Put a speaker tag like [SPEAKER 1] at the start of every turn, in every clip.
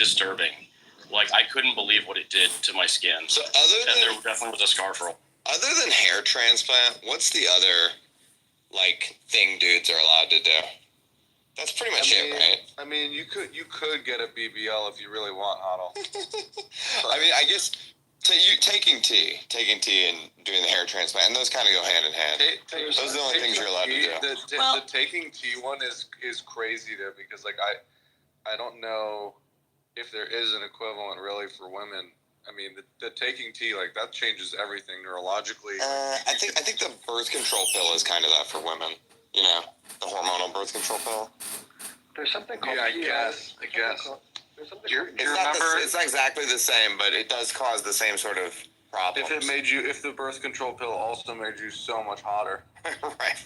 [SPEAKER 1] disturbing. Like, I couldn't believe what it did to my skin.
[SPEAKER 2] So
[SPEAKER 1] there definitely was a scar for.
[SPEAKER 2] Other than hair transplant, what's the other, like, thing dudes are allowed to do? That's pretty much it, right?
[SPEAKER 3] I mean, you could get a BBL if you really want, Huddle.
[SPEAKER 2] I mean, I guess taking tea and doing the hair transplant, and those kind of go hand in hand. Those are the only things you're allowed to do.
[SPEAKER 3] The taking tea one is crazy though, because like I don't know if there is an equivalent really for women. I mean, the taking tea, like, that changes everything neurologically.
[SPEAKER 2] I think the birth control pill is kind of that for women. You know, the hormonal birth control pill.
[SPEAKER 4] There's something called.
[SPEAKER 3] Yeah, I guess.
[SPEAKER 2] It's not exactly the same, but it does cause the same sort of problems.
[SPEAKER 3] If the birth control pill also made you so much hotter.
[SPEAKER 2] Right.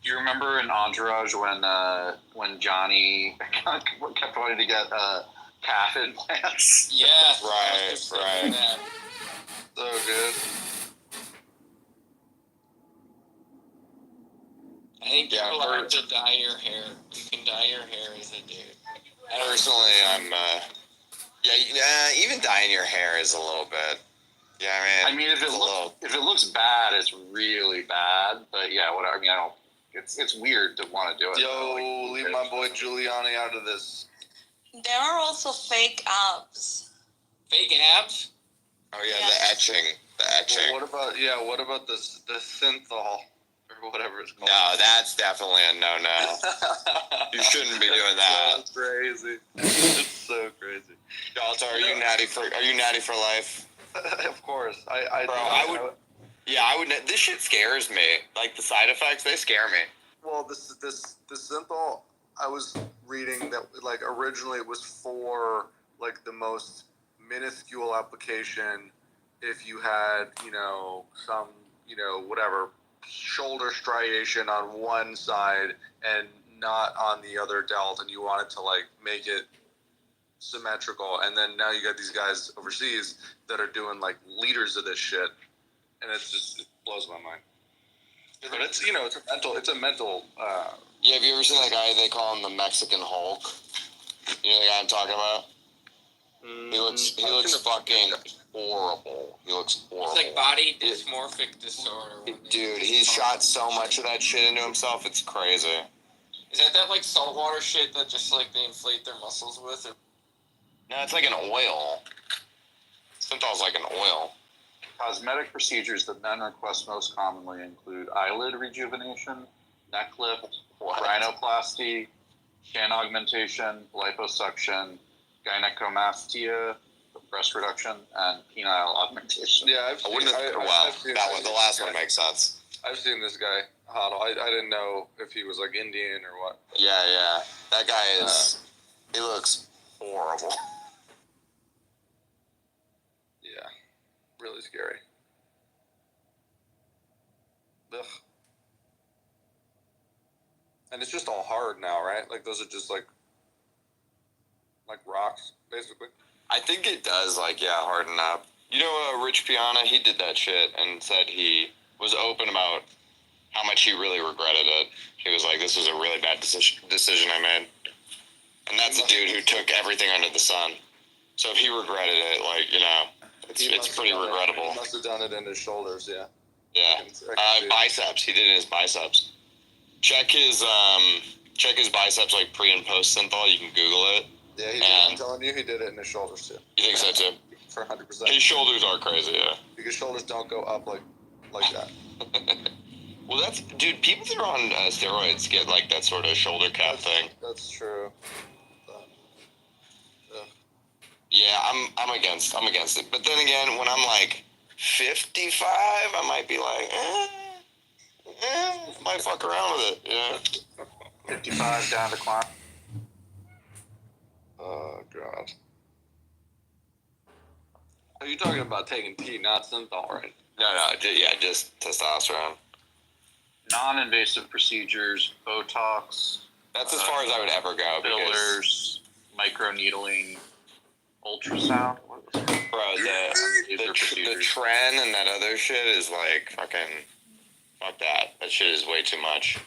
[SPEAKER 4] Do you remember in Entourage when Johnny kept wanting to get calf implants?
[SPEAKER 5] Yeah.
[SPEAKER 2] Right.
[SPEAKER 3] So good.
[SPEAKER 5] I think you're allowed to dye your hair. You can dye your hair as a dude.
[SPEAKER 2] Personally, I'm, even dyeing your hair is a little bit,
[SPEAKER 4] I mean, if it looks bad, it's really bad, but yeah, whatever, I mean, it's weird to want to do it.
[SPEAKER 3] Yo, leave my boy Giuliani out of this.
[SPEAKER 6] There are also fake abs.
[SPEAKER 5] Fake abs?
[SPEAKER 2] Oh yeah, the etching.
[SPEAKER 3] Well, what about the synthol? Or whatever it's called.
[SPEAKER 2] No, that's definitely a no-no. You shouldn't be doing that.
[SPEAKER 3] That's crazy. It's so crazy.
[SPEAKER 2] Jalta, are you natty for life?
[SPEAKER 3] Of course.
[SPEAKER 2] I would. This shit scares me. Like, the side effects, they scare me.
[SPEAKER 3] Well, this synthol, I was reading that, like, originally it was for, like, the most minuscule application if you had, some, whatever, shoulder striation on one side and not on the other delt, and you wanted to, like, make it symmetrical, and then now you got these guys overseas that are doing, like, liters of this shit, and it blows my mind. But it's, it's a mental.
[SPEAKER 2] Yeah, have you ever seen that guy? They call him the Mexican Hulk. You know the guy I'm talking about? He looks fucking horrible. He looks horrible.
[SPEAKER 5] It's like body dysmorphic disorder.
[SPEAKER 2] Dude, he's shot so much of that shit into himself. It's crazy.
[SPEAKER 5] Is that like saltwater shit that just like they inflate their muscles with? Or?
[SPEAKER 2] No, it's like an oil. Synthol's like an oil.
[SPEAKER 4] Cosmetic procedures that men request most commonly include eyelid rejuvenation, neck lift, rhinoplasty, chin augmentation, liposuction, gynecomastia, breast reduction, and penile augmentation.
[SPEAKER 3] Yeah,
[SPEAKER 2] the last one makes sense.
[SPEAKER 3] I've seen this guy, Huddle. I didn't know if he was, like, Indian or what.
[SPEAKER 2] Yeah. That guy is... he looks horrible.
[SPEAKER 3] Yeah. Really scary. Ugh. And it's just all hard now, right? Like, those are just, like rocks, basically.
[SPEAKER 2] I think it does, harden up. You know, Rich Piana, he did that shit and said he was open about how much he really regretted it. He was like, this was a really bad decision I made. And that's a dude who took everything under the sun. So if he regretted it, it's pretty regrettable.
[SPEAKER 3] He must have done it in his shoulders, yeah.
[SPEAKER 2] Yeah. Biceps. He did it in his biceps. Check his biceps, like, pre and post synthol. You can Google it.
[SPEAKER 3] Yeah, I'm telling you, he did it in his shoulders, too.
[SPEAKER 2] You think so, too?
[SPEAKER 3] For 100%.
[SPEAKER 2] His shoulders are crazy, yeah.
[SPEAKER 3] Because shoulders don't go up like that.
[SPEAKER 2] Well, dude, people that are on steroids get, like, that sort of shoulder cap thing.
[SPEAKER 3] That's true.
[SPEAKER 2] Yeah, I'm against it. But then again, when I'm, like, 55, I might be like, might fuck around with it,
[SPEAKER 4] 55 down to climb.
[SPEAKER 3] Oh, God. Are you talking about taking tea, not synthol, right?
[SPEAKER 2] No, just testosterone.
[SPEAKER 4] Non-invasive procedures, Botox.
[SPEAKER 2] That's as far as I would ever go.
[SPEAKER 4] Fillers, microneedling, ultrasound.
[SPEAKER 2] Bro, the trend and that other shit is like fucking... Fuck that. That shit is way too much.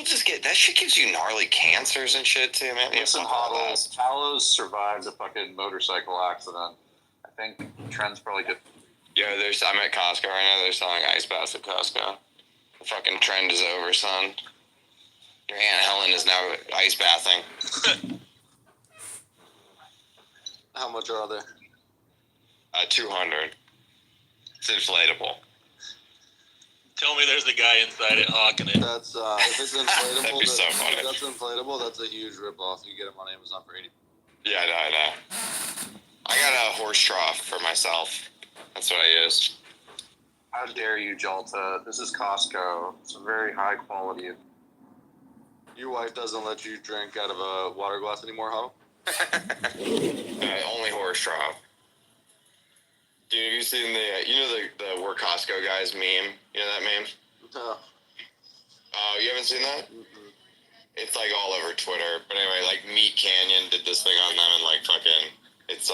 [SPEAKER 2] just get that shit gives you gnarly cancers and shit too, man.
[SPEAKER 4] Listen, Hollows survived a fucking motorcycle accident. I think Trent's probably good.
[SPEAKER 2] Yo, I'm at Costco right now. They're selling ice baths at Costco. The fucking trend is over, son. Your Aunt Helen is now ice bathing.
[SPEAKER 3] How much are they?
[SPEAKER 2] 200. It's inflatable.
[SPEAKER 7] Tell me there's a guy inside it hawking it.
[SPEAKER 3] That's if it's inflatable.
[SPEAKER 2] That'd be so funny.
[SPEAKER 3] If that's inflatable. That's a huge ripoff. You get them on Amazon for $80.
[SPEAKER 2] Yeah, I know. I got a horse trough for myself. That's what I use.
[SPEAKER 4] How dare you, Jalta? This is Costco. It's a very high quality.
[SPEAKER 3] Your wife doesn't let you drink out of a water glass anymore, huh?
[SPEAKER 2] Only horse trough. Dude, have you seen the We're Costco guys meme? You know that meme?
[SPEAKER 3] No.
[SPEAKER 2] Oh, you haven't seen that?
[SPEAKER 3] Mm-mm.
[SPEAKER 2] It's like all over Twitter. But anyway, like Meat Canyon did this thing on them and like fucking, it's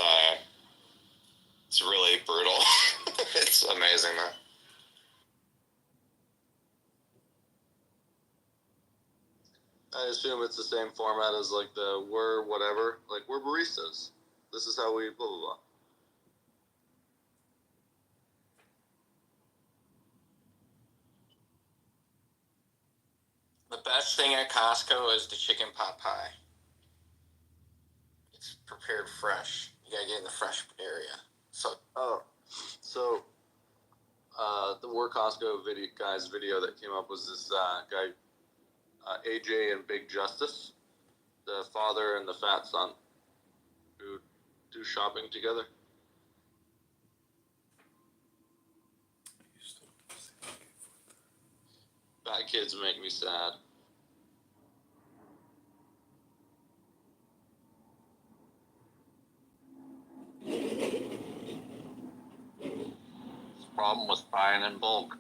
[SPEAKER 2] really brutal. It's amazing though.
[SPEAKER 3] I assume it's the same format as like the we're whatever. Like we're baristas. This is how we blah blah blah.
[SPEAKER 5] The best thing at Costco is the chicken pot pie. It's prepared fresh. You gotta get in the fresh area. So
[SPEAKER 3] The War Costco video that came up was this guy, AJ and Big Justice, the father and the fat son, who do shopping together. Fat kids make me sad.
[SPEAKER 4] Problem with buying in bulk.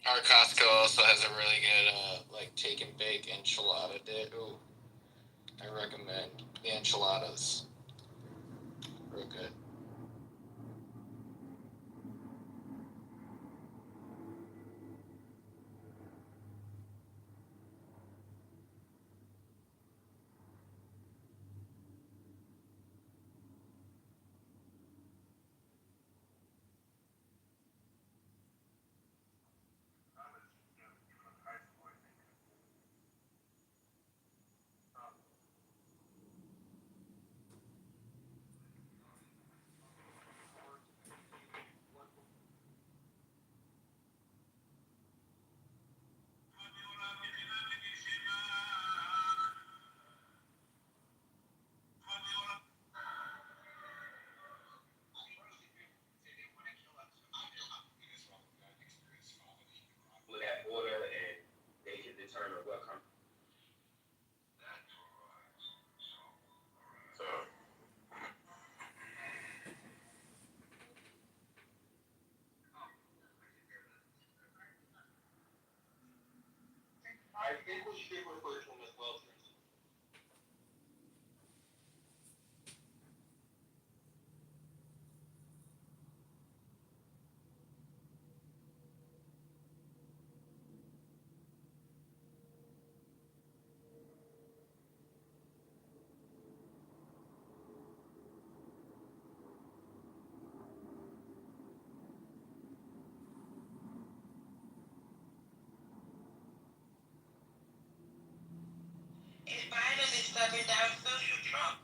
[SPEAKER 5] our Costco also has a really good like take and bake enchilada dip. Ooh, I recommend the enchiladas. Real good. I think we should refer to him as well.
[SPEAKER 6] Is Biden is stepping down social Trump?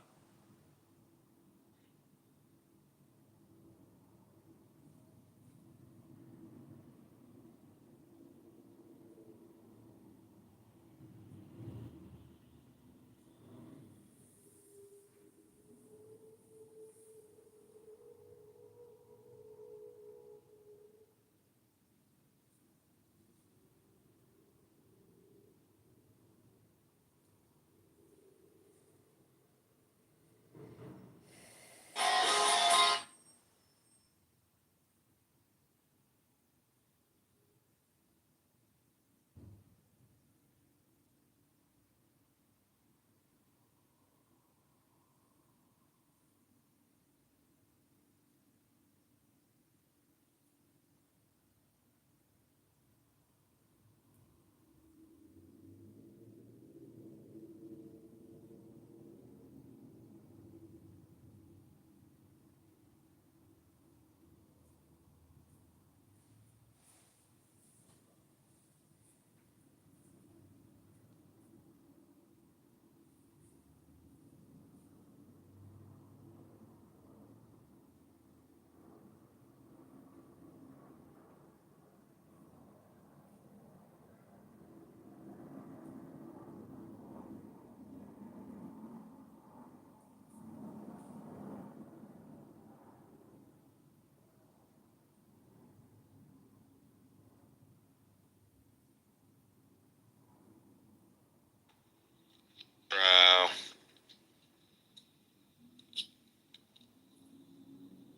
[SPEAKER 2] Bro.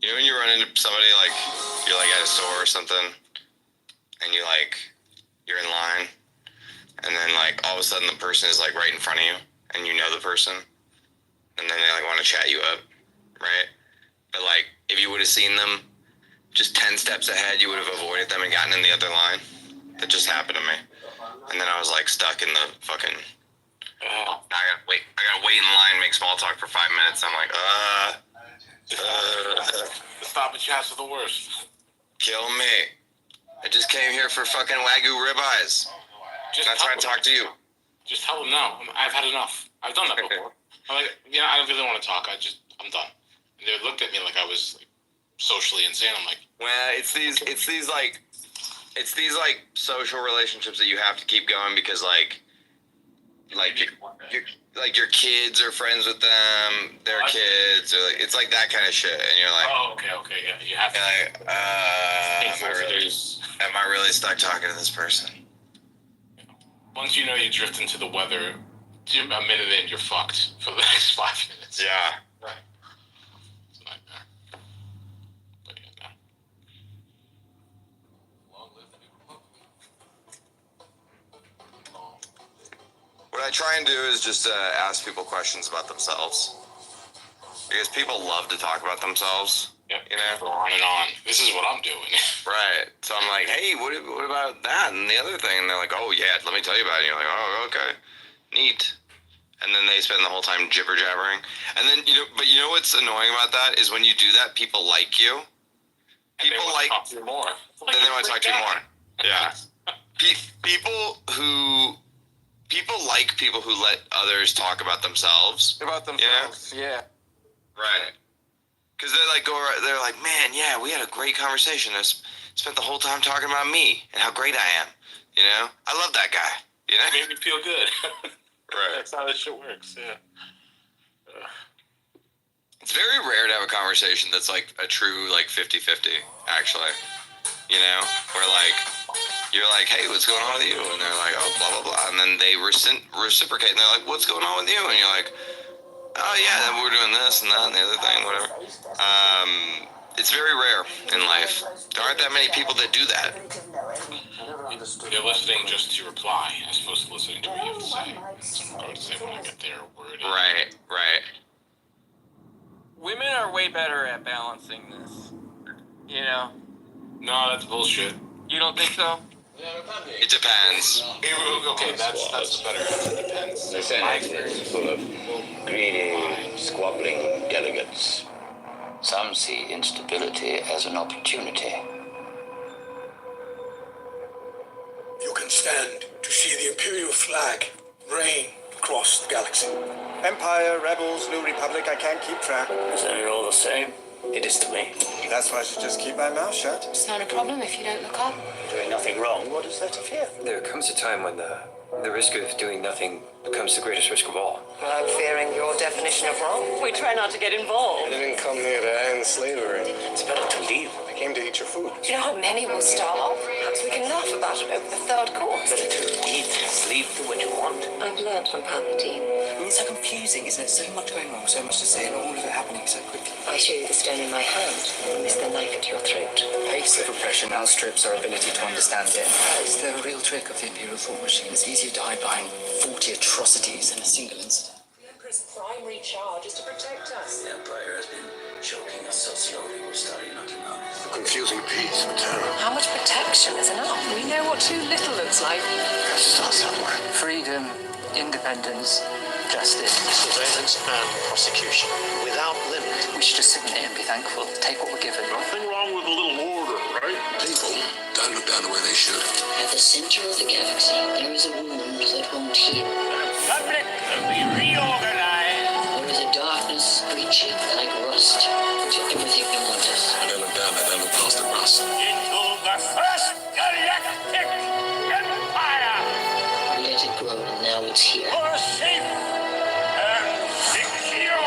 [SPEAKER 2] You know when you run into somebody, like, you're like at a store or something, and you're in line, and then like all of a sudden the person is like right in front of you, and you know the person, and then they like want to chat you up, right? But like if you would have seen them just 10 steps ahead, you would have avoided them and gotten in the other line. That just happened to me. And then I was like stuck in the fucking, I gotta wait in line, make small talk for 5 minutes. I'm like,
[SPEAKER 8] The stop and chats are the worst.
[SPEAKER 2] kill me. I just came here for fucking Wagyu ribeyes.
[SPEAKER 8] Just
[SPEAKER 2] Not trying to talk to you.
[SPEAKER 8] Just tell them no. I've had enough. I've done that before. I'm like, I don't really want to talk. I'm done. And they looked at me like I was like, socially insane. I'm like,
[SPEAKER 2] Well, it's these social relationships that you have to keep going because like your kids are friends with them, their kids, or like it's like that kind of shit, and you're like,
[SPEAKER 8] oh, okay, yeah, you have to.
[SPEAKER 2] like, am I really stuck talking to this person?
[SPEAKER 8] Once you know you drift into the weather, a minute in, you're fucked for the next 5 minutes.
[SPEAKER 2] Yeah.
[SPEAKER 8] Right. It's a nightmare. But yeah, no. Long live the new republic.
[SPEAKER 2] What I try and do is just ask people questions about themselves. Because people love to talk about themselves.
[SPEAKER 8] Yep.
[SPEAKER 2] You know?
[SPEAKER 8] Go on and on. This is what I'm doing.
[SPEAKER 2] Right. So I'm like, hey, what about that and the other thing? And they're like, oh, yeah, let me tell you about it. And you're like, oh, okay. Neat. And then they spend the whole time jibber-jabbering. And then, but you know what's annoying about that is when you do that, people like you. People like...
[SPEAKER 8] talk to you more.
[SPEAKER 2] Then they want to talk to you more. Yeah. People like people who let others talk about themselves.
[SPEAKER 3] About themselves, yeah.
[SPEAKER 2] Right. Because they're like, man, yeah, we had a great conversation. I spent the whole time talking about me and how great I am. I love that guy.
[SPEAKER 8] It made me feel good.
[SPEAKER 2] Right.
[SPEAKER 8] That's how this shit works, yeah.
[SPEAKER 2] It's very rare to have a conversation that's like a true like 50-50, actually. Where like you're like, hey, what's going on with you? And they're like, oh, blah blah blah, and then they reciprocate, and they're like, what's going on with you? And you're like, oh yeah, we're doing this and that and the other thing, whatever. It's very rare in life. There aren't that many people that do that.
[SPEAKER 8] You're listening just to reply, as opposed to listening to what you have to say. So I'm going to say when I get there, word.
[SPEAKER 2] Right.
[SPEAKER 9] Women are way better at balancing this. You know?
[SPEAKER 8] No, that's bullshit.
[SPEAKER 9] You don't think so?
[SPEAKER 2] It depends.
[SPEAKER 8] Okay, that's better. It depends.
[SPEAKER 10] The Senate is full of greedy, squabbling delegates. Some see instability as an opportunity.
[SPEAKER 11] You can stand to see the Imperial flag reign across the galaxy.
[SPEAKER 12] Empire, Rebels, New Republic, I can't keep track.
[SPEAKER 10] Isn't it all the same? It is to me.
[SPEAKER 12] That's why I should just keep my mouth shut.
[SPEAKER 13] It's not a problem if you don't look up.
[SPEAKER 10] Doing nothing wrong, what is there to fear?
[SPEAKER 14] There comes a time when the risk of doing nothing becomes the greatest risk of all.
[SPEAKER 6] I'm fearing your definition of wrong. We try not to get involved.
[SPEAKER 12] I didn't come here to end slavery.
[SPEAKER 10] It's better to leave.
[SPEAKER 12] I came to eat your food.
[SPEAKER 6] Do you know how many will starve? Perhaps we can laugh about it over the third course.
[SPEAKER 10] Better to eat, sleep, do what you want.
[SPEAKER 6] I've learned from Palpatine.
[SPEAKER 14] It's so confusing, isn't it? So much going on, so much to say, and all of it happening so quickly.
[SPEAKER 6] I show you the stone in my hand. You miss the knife at your throat.
[SPEAKER 14] Pace of oppression outstrips our ability to understand it. It's the real trick of the Imperial thought machine. It's easier to hide behind 40 atrocities in a single incident.
[SPEAKER 6] The Emperor's primary charge is to protect us.
[SPEAKER 10] The Empire has been choking us so slowly, we're starting not to know.
[SPEAKER 11] A confusing peace with terror.
[SPEAKER 6] How much protection is enough? We know what too little looks like.
[SPEAKER 11] Let's start somewhere.
[SPEAKER 14] Freedom, independence, justice.
[SPEAKER 11] Surveillance and prosecution without limit.
[SPEAKER 14] We should just sit there and be thankful. Take what we're given.
[SPEAKER 11] Nothing wrong with a little order, right? People don't look down the way they should.
[SPEAKER 13] At the center of the galaxy, there is a wound that won't heal.
[SPEAKER 11] Public will be reorganized.
[SPEAKER 13] There is a darkness reaching like rust to everything around us.
[SPEAKER 11] I don't look down, I don't look past the rust. Into the first galactic empire.
[SPEAKER 13] We let it grow, and now it's here.
[SPEAKER 11] For a safe and secure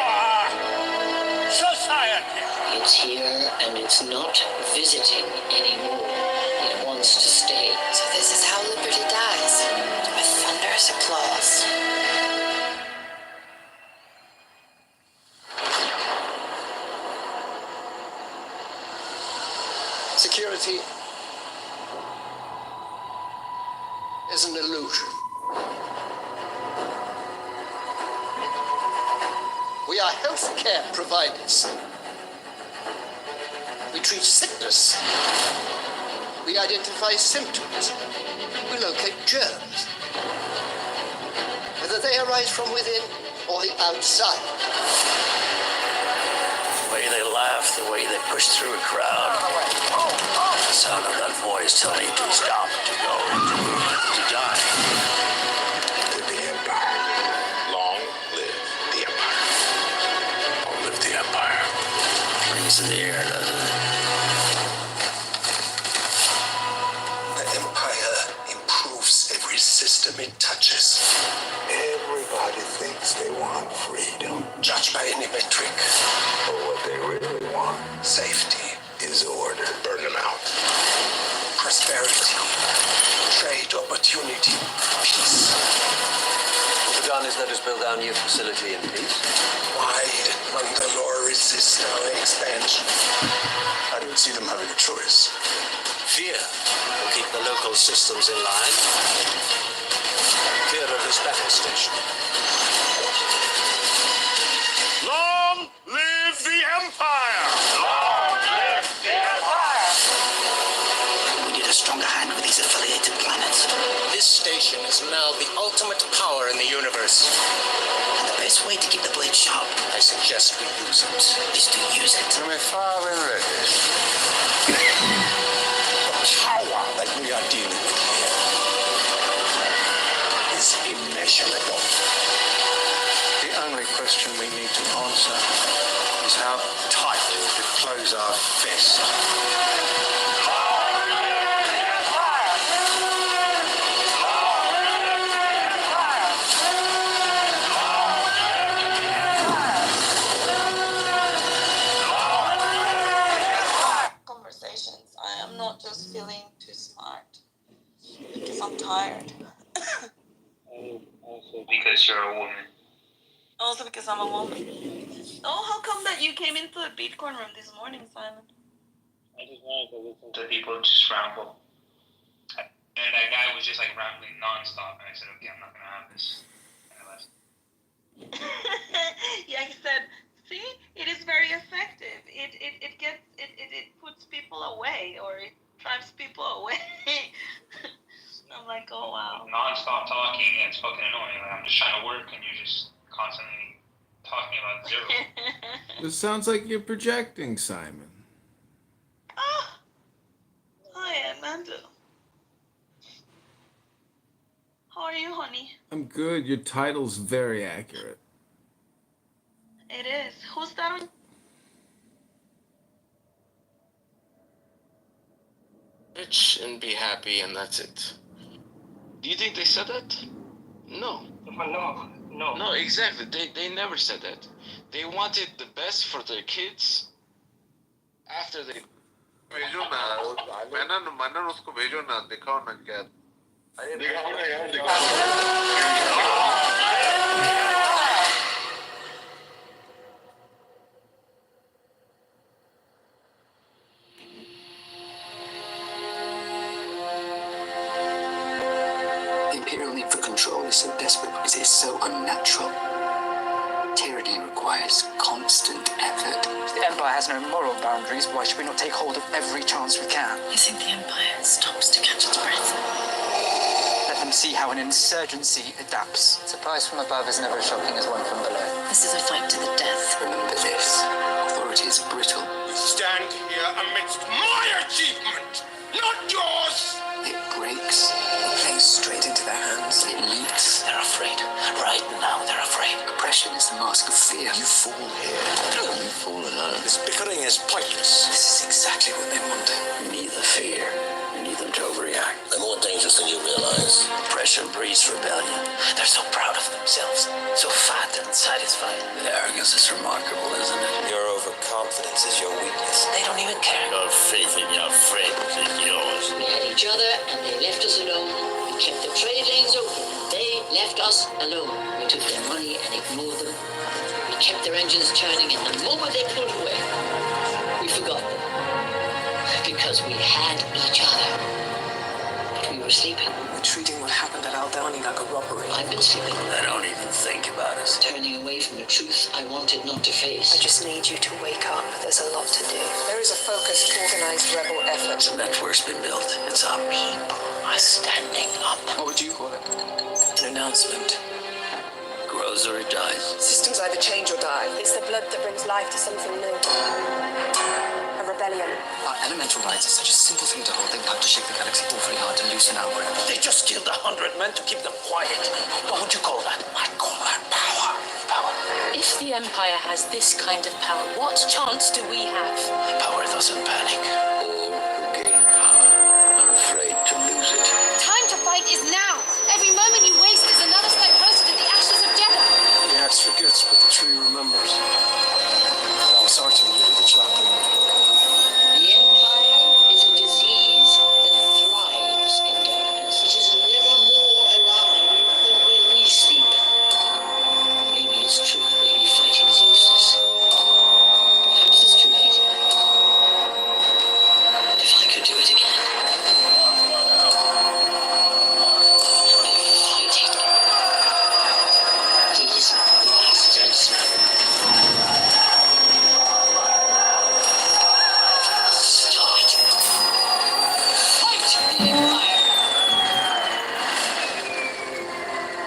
[SPEAKER 11] society.
[SPEAKER 13] It's here, and it's not visiting anymore. It wants to stay.
[SPEAKER 6] So this is how liberty dies. With thunderous applause.
[SPEAKER 11] Security is an illusion. We are healthcare providers. We treat sickness. We identify symptoms. We locate germs. Whether they arise from within or the outside.
[SPEAKER 10] The way they laugh, the way they push through a crowd. The sound of that voice telling you to stop, to go, to die.
[SPEAKER 11] The Empire. Long live the Empire. Long live the Empire.
[SPEAKER 10] Rings in the air, doesn't it?
[SPEAKER 11] The Empire improves every system it touches. Everybody thinks they want freedom. Judged by any metric. But what they really want, safety, is order. Burn them out. Prosperity. Trade opportunity. Peace.
[SPEAKER 14] What the done is let us build our new facility in peace.
[SPEAKER 11] Why Mandalore resist our expansion? I don't see them having a choice.
[SPEAKER 10] Fear will keep the local systems in line. Fear of this battle station.
[SPEAKER 11] Long live the Empire! Long live the Empire!
[SPEAKER 14] We need a stronger hand with these affiliated planets.
[SPEAKER 11] This station is now the ultimate power in the universe.
[SPEAKER 14] And the best way to keep the blade sharp
[SPEAKER 11] I suggest we use it.
[SPEAKER 14] is to use it.
[SPEAKER 11] My father ready. The power that we are dealing with here is immeasurable.
[SPEAKER 12] The only question we need to answer is how tight we close our fist.
[SPEAKER 6] Conversations. I am not just feeling too smart. Because I'm tired.
[SPEAKER 4] Because you're a woman.
[SPEAKER 6] Also because I'm a woman. Oh, how come that you came into the Bitcoin room this morning, Simon?
[SPEAKER 4] I just wanted to listen to people just ramble.
[SPEAKER 5] And that guy was just like rambling nonstop, and I said, okay, I'm not gonna have this. And I left.
[SPEAKER 6] Yeah, he said, see, it is very effective. It puts people away, or it drives people away. I'm like, oh wow.
[SPEAKER 5] Non-stop talking, and it's fucking annoying. Like, I'm just trying to work, and you're just constantly talking about zero.
[SPEAKER 15] This sounds like you're projecting, Simon.
[SPEAKER 6] Hi, Amanda. How are you, honey?
[SPEAKER 15] I'm good. Your title's very accurate.
[SPEAKER 6] It is. Who's that?
[SPEAKER 8] Rich and be happy, and that's it. Do you think they said that? No. No, exactly. They never said that. They wanted the best for their kids after they...
[SPEAKER 3] भेजो ना मैंने उसको भेजो ना दिखाओ ना क्या
[SPEAKER 14] The Imperial need for control is so desperate because it is so unnatural. Tyranny requires constant effort. If the Empire has no moral boundaries, why should we not take hold of every chance we can?
[SPEAKER 13] I think the Empire stops to catch its breath.
[SPEAKER 14] Let them see how an insurgency adapts. Surprise from above is never as shocking as one from below.
[SPEAKER 13] This is a fight to the death.
[SPEAKER 14] Remember this. Authority is brittle.
[SPEAKER 11] You stand here amidst my achievement, not yours!
[SPEAKER 14] It breaks. It plays straight into their hands. It leaks.
[SPEAKER 10] They're afraid. Right now, they're afraid.
[SPEAKER 14] Oppression is the mask of fear.
[SPEAKER 11] You fool here.
[SPEAKER 10] You fool alone.
[SPEAKER 11] This bickering is pointless.
[SPEAKER 14] This is exactly what they want.
[SPEAKER 10] We need the fear. We need them to overreact. They're more dangerous than you realize. Oppression breeds rebellion. They're so proud of themselves, so fat and satisfied. The arrogance is remarkable, isn't it?
[SPEAKER 11] Your overconfidence is your weakness.
[SPEAKER 10] They don't even care. Your faith in your friends is yours.
[SPEAKER 13] We had each other and they left us alone. We kept the trade lanes open and they left us alone. We took their money and ignored them. We kept their engines turning, and the moment they pulled away, we forgot them. Because we had each other. But we were sleeping.
[SPEAKER 14] We're treating what happened at Aldani like a robbery.
[SPEAKER 13] I've been sleeping.
[SPEAKER 10] I don't even think about it.
[SPEAKER 13] Turning away from the truth I wanted not to face.
[SPEAKER 16] I just need you to wake up. There's a lot to do. There is a focused, organized rebel effort.
[SPEAKER 10] The network's been built. It's our people are standing up.
[SPEAKER 14] What would you call it? An announcement.
[SPEAKER 10] Grows or it dies.
[SPEAKER 16] Systems either change or die. It's the blood that brings life to something new. A rebellion.
[SPEAKER 14] Our elemental rights is such a simple thing to hold. They've had to shake the galaxy awfully hard to loosen our grip.
[SPEAKER 10] They just killed 100 men to keep them quiet. What would you call that? I'd call that power. Power.
[SPEAKER 13] If the Empire has this kind of power, what chance do we have?
[SPEAKER 10] Power doesn't panic. All who gain power are afraid to lose it.
[SPEAKER 16] Time to fight is now. Every moment you waste is another step closer to the ashes of Jeddah.
[SPEAKER 12] The axe forgets, but the tree remembers. Now, Sergeant, you the chaplain.
[SPEAKER 13] The Empire is a disease that thrives in darkness. It is never more around than when we sleep. Maybe it's true. Maybe fighting is useless. Perhaps it's too late. But if I could do it again. Fighting. These bastards. Start. Fight the Empire.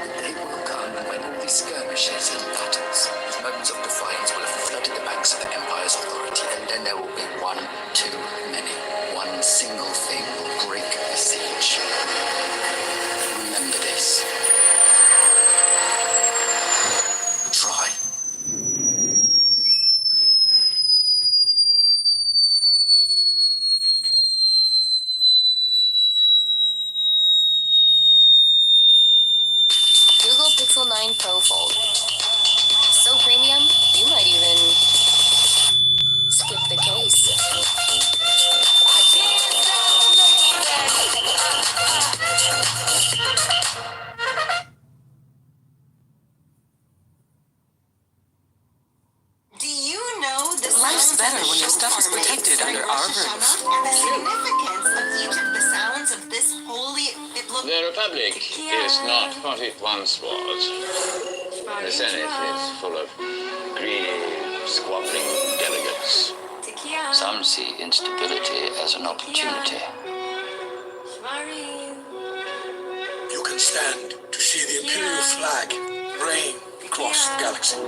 [SPEAKER 14] The day will come when all these skirmishes and battles, these moments of defiance will have flooded the banks of the Empire's authority, and then there will be one too many. One single thing will break the siege. Remember this. Try.
[SPEAKER 16] Google Pixel 9 Pro Fold. So premium, you might even skip the case.
[SPEAKER 6] Do you know the
[SPEAKER 14] Life's better when your stuff is protected under our roof.
[SPEAKER 6] and the significance of each of the sounds of this holy
[SPEAKER 8] The Republic is not what it once was. The Senate is full of greedy, squabbling delegates.
[SPEAKER 14] Some see instability as an opportunity.
[SPEAKER 11] You can stand to see the Imperial flag reign across the galaxy.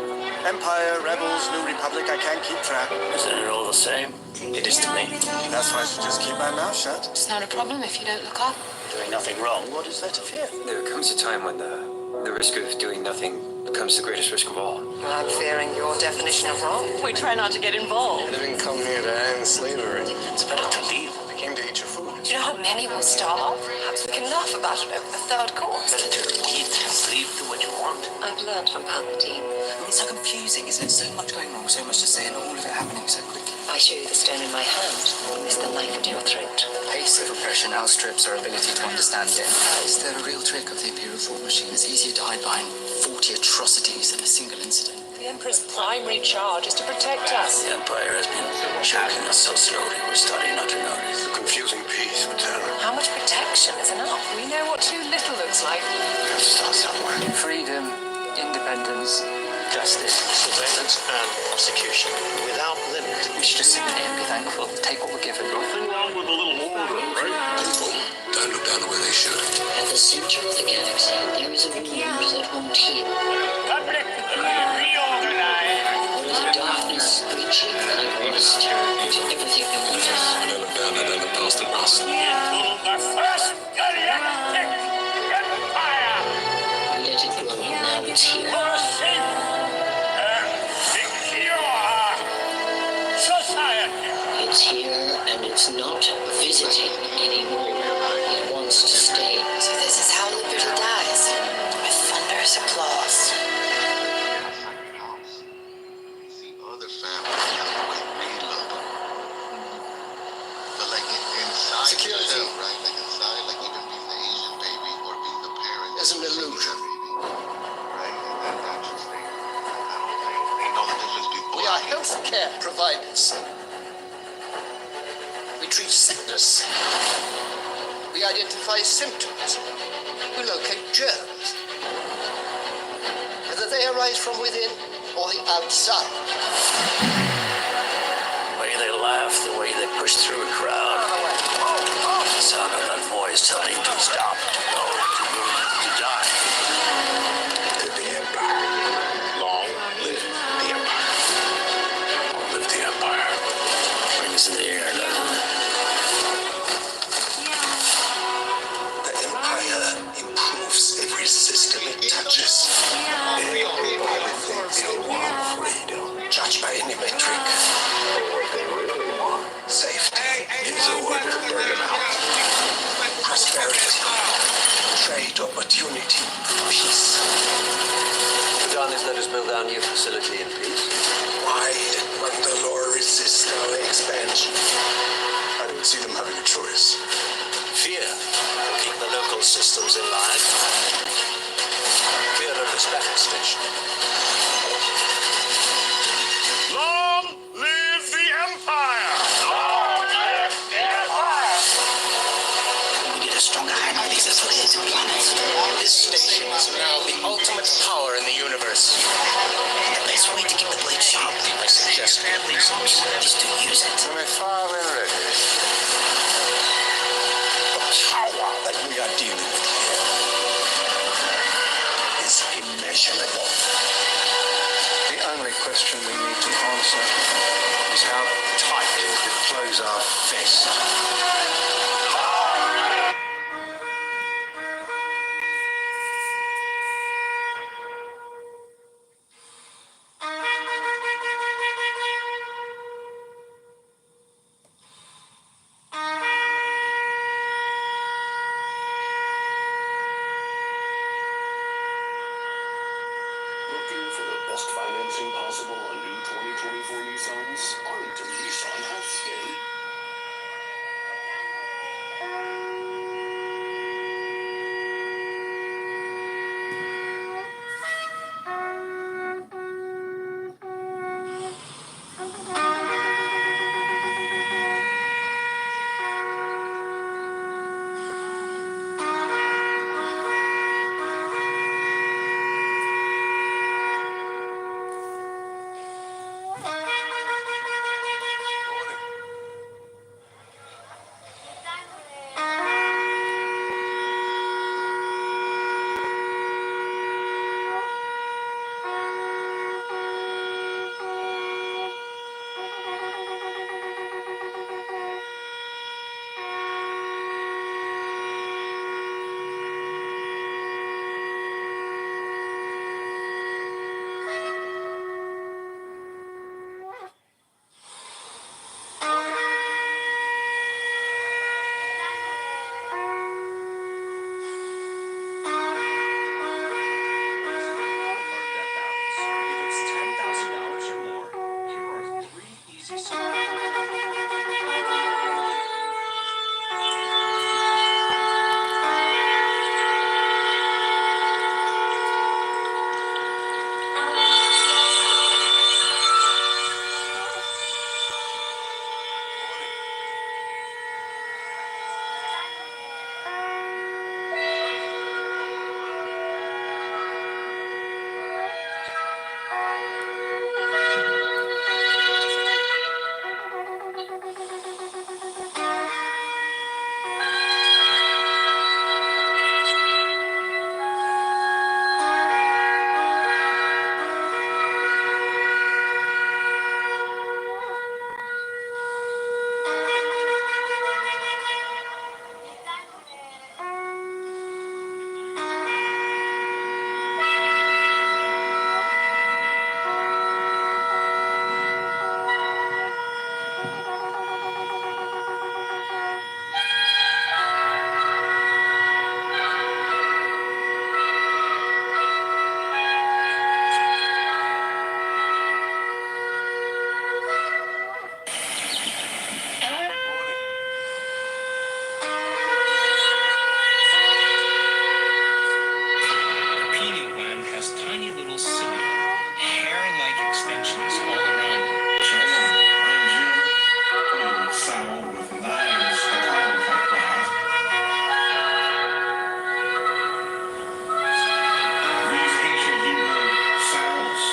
[SPEAKER 12] Empire, Rebels, New Republic, I can't keep track.
[SPEAKER 10] Isn't it all the same? It is to me.
[SPEAKER 12] That's why I should just keep my mouth shut.
[SPEAKER 16] It's not a problem if you don't look up.
[SPEAKER 10] Doing nothing wrong, what is there to fear?
[SPEAKER 14] There comes a time when the risk of doing nothing becomes the greatest risk of all.
[SPEAKER 16] I'm fearing your definition of wrong. We try not to get involved.
[SPEAKER 12] I didn't come here to end slavery.
[SPEAKER 10] It's better to leave.
[SPEAKER 12] I came to eat your food.
[SPEAKER 16] Do you know how many will starve? Perhaps we can laugh about it over the third course.
[SPEAKER 10] Better to eat, sleep, do what you want.
[SPEAKER 16] I've learned from Palpatine.
[SPEAKER 14] It's so confusing, isn't it? So much going wrong, so much to say, and all of it happening so quickly.
[SPEAKER 16] I show you the stone in my hand. It's the knife at your throat.
[SPEAKER 14] The pace of oppression outstrips our ability to understand it. Is there a real trick of the Imperial thought machine? It's easier to hide behind 40 atrocities than a single incident.
[SPEAKER 16] The Emperor's primary charge is to protect us.
[SPEAKER 10] The Empire has been choking us so slowly, we're starting not to notice.
[SPEAKER 11] The confusing piece, Lieutenant.
[SPEAKER 16] How much protection is enough? We know what too little looks like.
[SPEAKER 11] We have to start somewhere.
[SPEAKER 14] Freedom, independence.
[SPEAKER 10] Justice, surveillance, and prosecution, without limit.
[SPEAKER 14] We should just sit here and be thankful. Take what we're given.
[SPEAKER 7] Nothing wrong with a little order, right?
[SPEAKER 11] People don't look down the way they should.
[SPEAKER 13] At the center of the galaxy, there is a room that won't heal.
[SPEAKER 7] Public, reorganize.
[SPEAKER 13] There is a darkness reaching like rust into everything around us.
[SPEAKER 11] I don't look down, I don't look past the rust.
[SPEAKER 7] The first galactic empire.
[SPEAKER 13] Let it grow, now it's here.
[SPEAKER 7] For a safe and secure society.
[SPEAKER 13] It's here and it's not visiting anymore. It wants to stay.
[SPEAKER 16] So this is how liberty dies. With thunderous applause.
[SPEAKER 11] See other families reload. But like inside security, yourself, right? Like inside, like even being the Asian baby or being the parent. It's an illusion. Right? And that's just I don't think they know the difference between. We are healthcare providers. We treat sickness. We identify symptoms. We locate germs. Whether they arise from within or the outside.
[SPEAKER 10] The way they laugh, the way they push through a crowd. The sound of that voice telling him to stop, to go, to move, to die.
[SPEAKER 11] The Empire. Long live the Empire. Long live the Empire.
[SPEAKER 10] Rings in the air, doesn't it?
[SPEAKER 11] The Empire improves every system it touches. Everybody thinks they want freedom. Judged by any metric. But what they really want, safety, is a word to burn them out. Prosperity, trade opportunity, peace.
[SPEAKER 10] The Darners let us build our new facility in peace.
[SPEAKER 11] Why did Mandalore resist our expansion? I don't see them having a choice.
[SPEAKER 10] Fear will keep the local systems in line. Fear of this battle station.
[SPEAKER 7] Long live the Empire! Long live the Empire!
[SPEAKER 10] We get a stronger hand on these affiliated planets.
[SPEAKER 11] This station is now the ultimate power in the universe.
[SPEAKER 10] The best way to keep the blade sharp, I suggest at least, is to use it.
[SPEAKER 12] My father ready.
[SPEAKER 11] The power that we are dealing with here is immeasurable.
[SPEAKER 12] The only question we need to answer is how tight to close our fist.
[SPEAKER 11] Looking for the best financing possible on new 2024 Nissans? Arlington Nissan has scale.
[SPEAKER 17] pineal gland has tiny little cilia, hair-like extensions all around it.
[SPEAKER 11] Sound with knives, the common background. These ancient Hebrew sounds.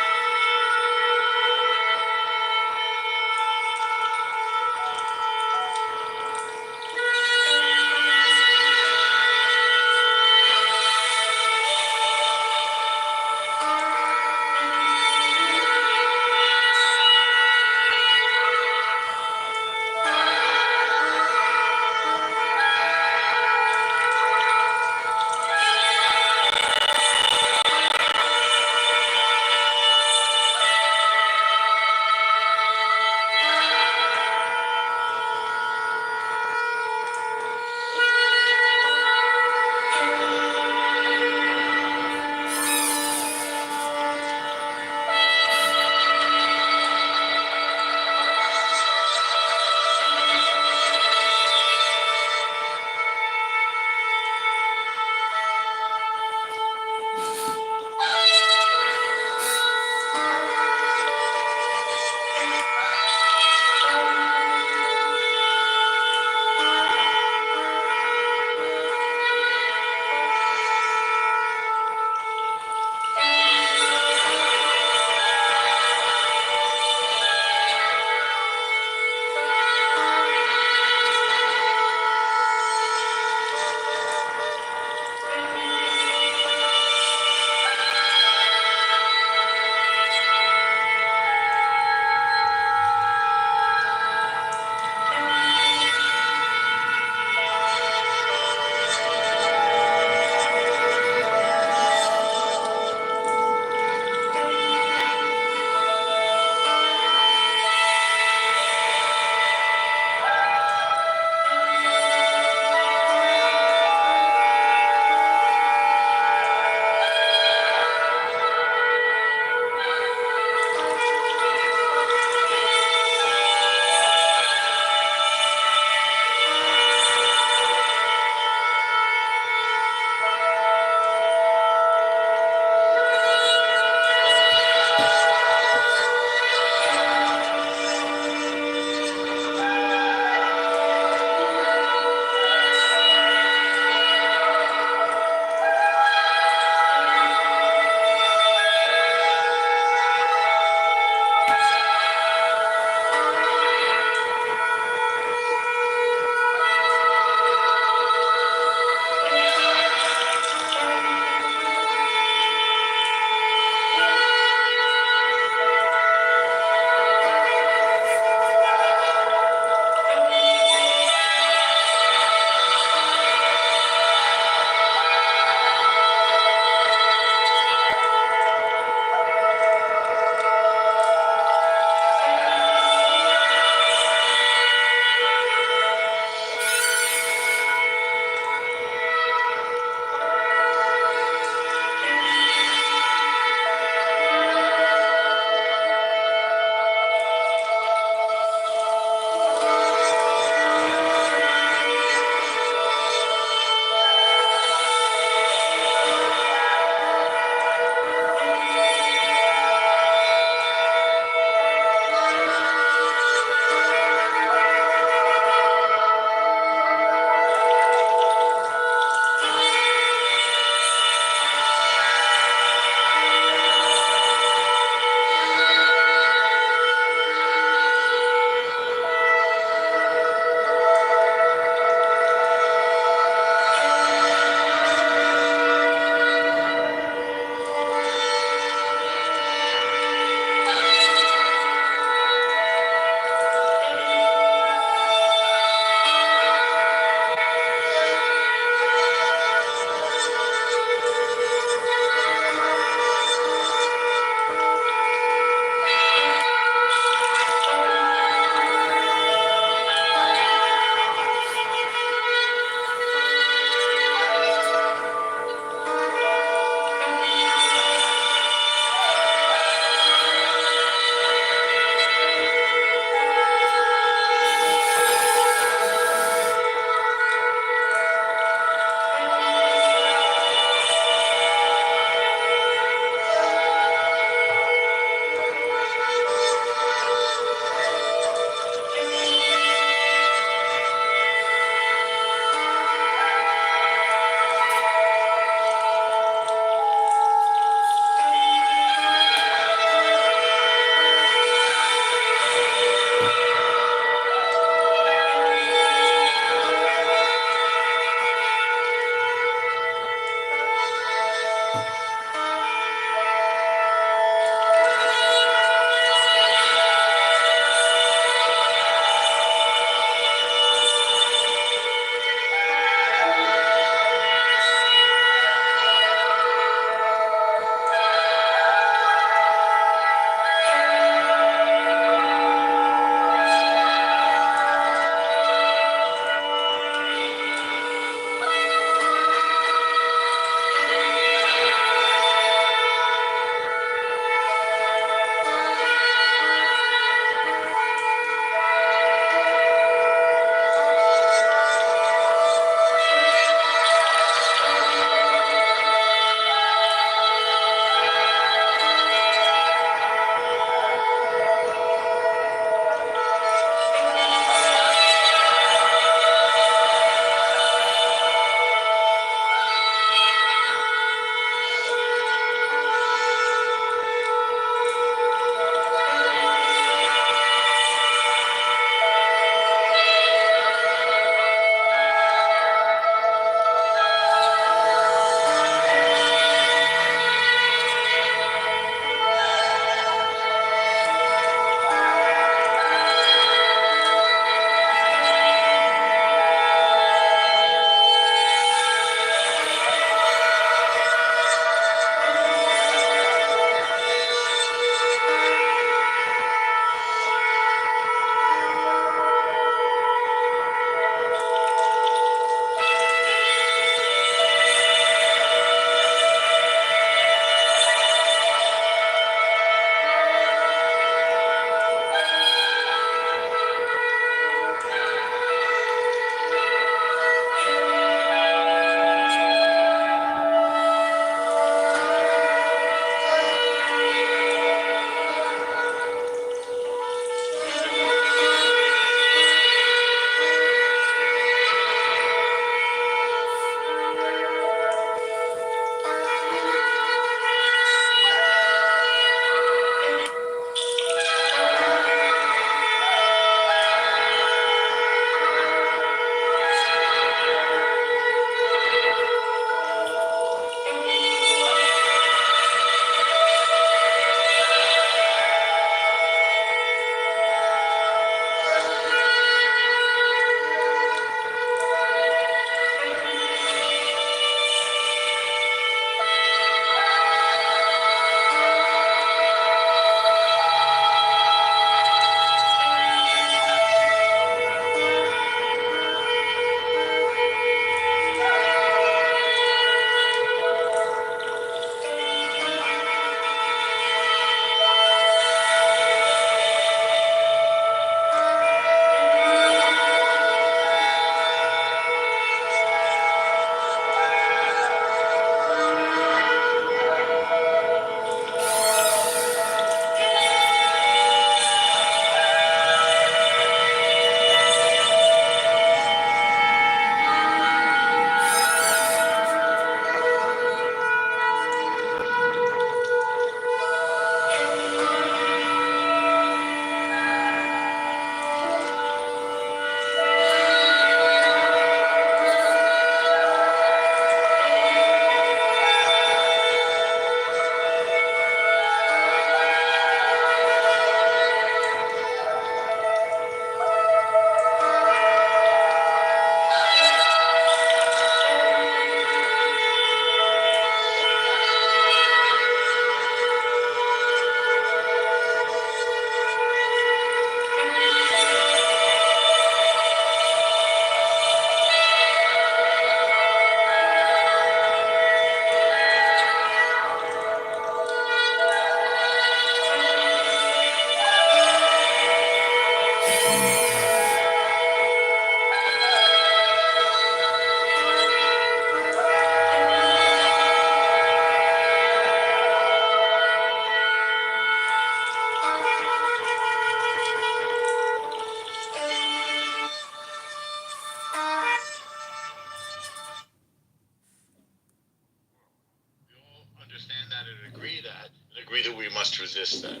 [SPEAKER 7] agree that we must resist that,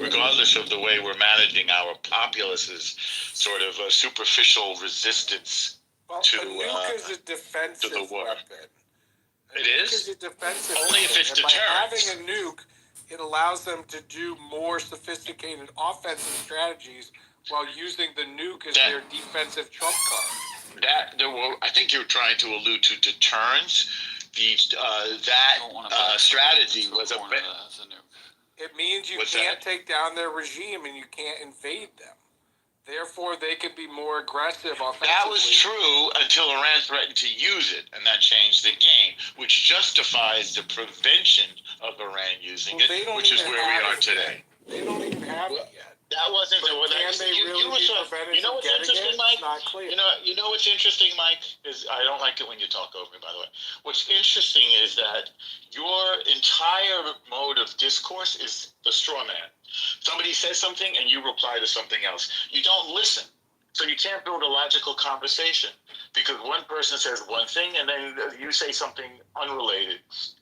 [SPEAKER 7] regardless of the way we're managing our populace's sort of superficial resistance to
[SPEAKER 18] a nuke is a defensive
[SPEAKER 7] to the war.
[SPEAKER 18] weapon.
[SPEAKER 7] It
[SPEAKER 18] nuke
[SPEAKER 7] is?
[SPEAKER 18] a defensive
[SPEAKER 7] Only if
[SPEAKER 18] weapon,
[SPEAKER 7] it's
[SPEAKER 18] and by
[SPEAKER 7] deterrence.
[SPEAKER 18] having a nuke, it allows them to do more sophisticated offensive strategies while using the nuke as their defensive trump card.
[SPEAKER 7] I think you're trying to allude to deterrence. That strategy was a bit.
[SPEAKER 18] It means you
[SPEAKER 7] What's
[SPEAKER 18] can't
[SPEAKER 7] that?
[SPEAKER 18] take down their regime and you can't invade them. Therefore, they can be more aggressive offensively.
[SPEAKER 7] That was true until Iran threatened to use it, and that changed the game, which justifies the prevention of Iran using it, which is where we are today.
[SPEAKER 18] They don't even have it yet.
[SPEAKER 7] That wasn't the way.
[SPEAKER 18] Can they really be prevented
[SPEAKER 7] You know
[SPEAKER 18] from
[SPEAKER 7] what's
[SPEAKER 18] getting
[SPEAKER 7] interesting,
[SPEAKER 18] it?
[SPEAKER 7] Mike?
[SPEAKER 18] It's not clear.
[SPEAKER 7] You know what's interesting, Mike, is I don't like it when you talk over me. By the way, what's interesting is that your entire mode of discourse is the straw man. Somebody says something and you reply to something else. You don't listen, so you can't build a logical conversation because one person says one thing and then you say something unrelated,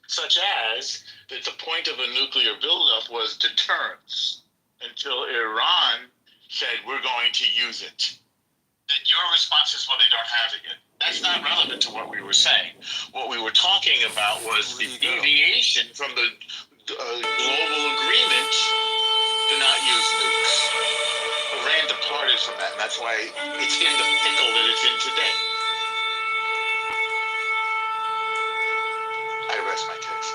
[SPEAKER 7] such as that the point of a nuclear buildup was deterrence. Until Iran said, we're going to use it. Then your response is, well, they don't have it yet. That's not relevant to what we were saying. What we were talking about was the deviation from the global agreement to not use nukes. Iran departed from that, and that's why it's in the pickle that it's in today. I rest my case.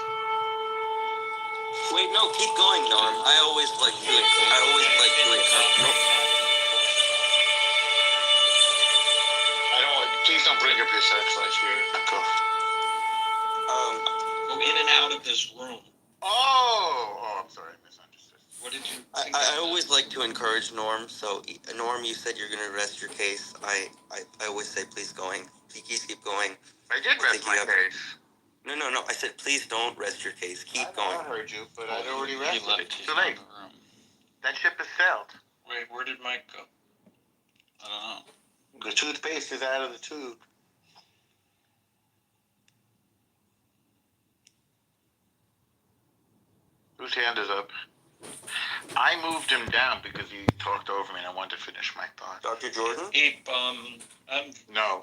[SPEAKER 19] Wait, no, keep going, Norm. I always like to encourage.
[SPEAKER 7] Please don't bring up your sex life here. Go.
[SPEAKER 9] Go in and out of this room.
[SPEAKER 7] Oh, I'm sorry, I misunderstood.
[SPEAKER 9] What did you?
[SPEAKER 19] I always like to encourage Norm. So, Norm, you said you're going to rest your case. I always say, please please keep going.
[SPEAKER 7] I did rest my case.
[SPEAKER 19] No. I said, please don't rest your case. Keep going.
[SPEAKER 7] I heard you, but I'd already rested.
[SPEAKER 9] left
[SPEAKER 7] It's
[SPEAKER 9] his
[SPEAKER 7] too late.
[SPEAKER 9] room.
[SPEAKER 7] That ship has sailed.
[SPEAKER 9] Wait, where did Mike go? I don't know.
[SPEAKER 7] The toothpaste is out of the tube. Whose hand is up? I moved him down because he talked over me and I wanted to finish my thought.
[SPEAKER 19] Dr. Jordan?
[SPEAKER 9] Ape,
[SPEAKER 7] No.